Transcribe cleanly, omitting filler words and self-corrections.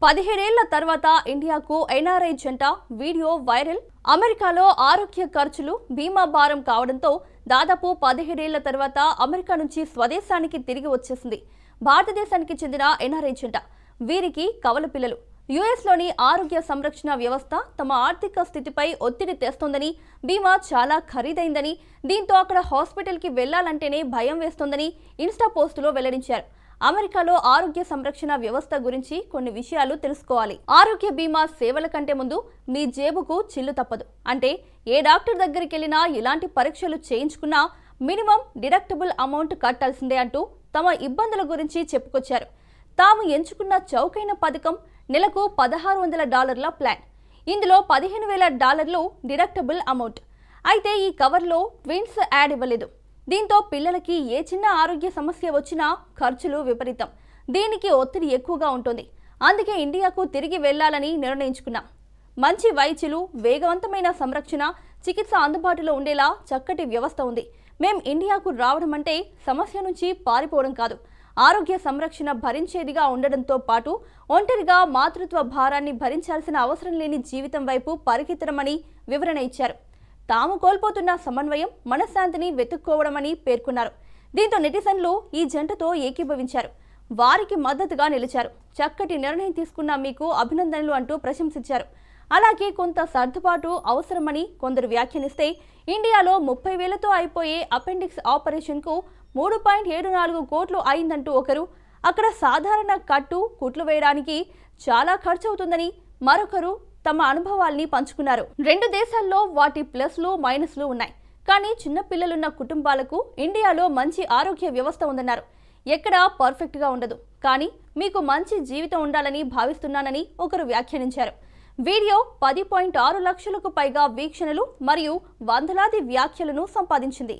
17 ఏళ్ల తర్వాత ఇండియాకు ఎన్ఆర్ఐ జంట వీడియో వైరల్. అమెరికాలో ఆరోగ్య ఖర్చులు బీమా భారం కావడంతో దాదాపు 17 ఏళ్ల తర్వాత అమెరికా నుంచి స్వదేశానికి తిరిగి వచ్చేసింది భారతదేశానికి చెందిన ఎన్ఆర్ఐ జంట. వీరికి కవల పిల్లలు. యుఎస్లోని ఆరోగ్య సంరక్షణ వ్యవస్థ తమ ఆర్థిక స్థితిపై ఒత్తిడి తెస్తోందని, బీమా చాలా ఖరీదైందని, దీంతో అక్కడ హాస్పిటల్కి వెళ్లాలంటేనే భయం వేస్తోందని ఇన్స్టా పోస్టులో వెల్లడించారు. అమెరికాలో ఆరోగ్య సంరక్షణ వ్యవస్థ గురించి కొన్ని విషయాలు తెలుసుకోవాలి. ఆరోగ్య బీమా సేవల కంటే ముందు మీ జేబుకు చిల్లు తప్పదు. అంటే ఏ డాక్టర్ దగ్గరికి వెళ్ళినా, ఎలాంటి పరీక్షలు చేయించుకున్నా మినిమం డిడక్టబుల్ అమౌంట్ కట్టాల్సిందే అంటూ తమ ఇబ్బందుల గురించి చెప్పుకొచ్చారు. తాము ఎంచుకున్న చౌకైన పథకం నెలకు $1600 ప్లాన్. ఇందులో $15,000 డిడక్టబుల్ అమౌంట్. అయితే ఈ కవర్లో ట్విన్స్ యాడ్ ఇవ్వలేదు. దీంతో పిల్లలకి ఏ చిన్న ఆరోగ్య సమస్య వచ్చినా ఖర్చులు విపరీతం. దీనికి ఒత్తిడి ఎక్కువగా ఉంటుంది. అందుకే ఇండియాకు తిరిగి వెళ్లాలని నిర్ణయించుకున్నాం. మంచి వైద్యులు, వేగవంతమైన సంరక్షణ, చికిత్స అందుబాటులో ఉండేలా చక్కటి వ్యవస్థ ఉంది. మేం ఇండియాకు రావడం అంటే సమస్య నుంచి పారిపోవడం కాదు, ఆరోగ్య సంరక్షణ భరించేదిగా ఉండడంతో పాటు ఒంటరిగా మాతృత్వ భారాన్ని భరించాల్సిన అవసరం లేని జీవితం వైపు పరిగెత్తడమని వివరణ ఇచ్చారు. తాము కోల్పోతున్న సమన్వయం, మనశ్శాంతిని వెతుక్కోవడమని పేర్కొన్నారు. దీంతో నెటిజన్లు ఈ జంటతో ఏకీభవించారు. వారికి మద్దతుగా నిలిచారు. చక్కటి నిర్ణయం తీసుకున్న మీకు అభినందనలు అంటూ ప్రశంసించారు. అలాగే కొంత సర్దుబాటు అవసరమని కొందరు వ్యాఖ్యానిస్తే, ఇండియాలో 30,000తో అయిపోయే అపెండిక్స్ ఆపరేషన్కు 3.74 కోట్లు అయిందంటూ ఒకరు, అక్కడ సాధారణ కుట్లు వేయడానికి చాలా ఖర్చు అవుతుందని మరొకరు తమ అనుభవాల్ని పంచుకున్నారు. రెండు దేశాల్లో వాటి ప్లస్లు మైనస్లు ఉన్నాయి. కానీ చిన్న పిల్లలున్న కుటుంబాలకు ఇండియాలో మంచి ఆరోగ్య వ్యవస్థ ఉందన్నారు. ఎక్కడా పర్ఫెక్ట్గా ఉండదు, కానీ మీకు మంచి జీవితం ఉండాలని భావిస్తున్నానని ఒకరు వ్యాఖ్యానించారు. వీడియో 10.6 లక్షలకు పైగా వీక్షణలు మరియు వందలాది వ్యాఖ్యలను సంపాదించింది.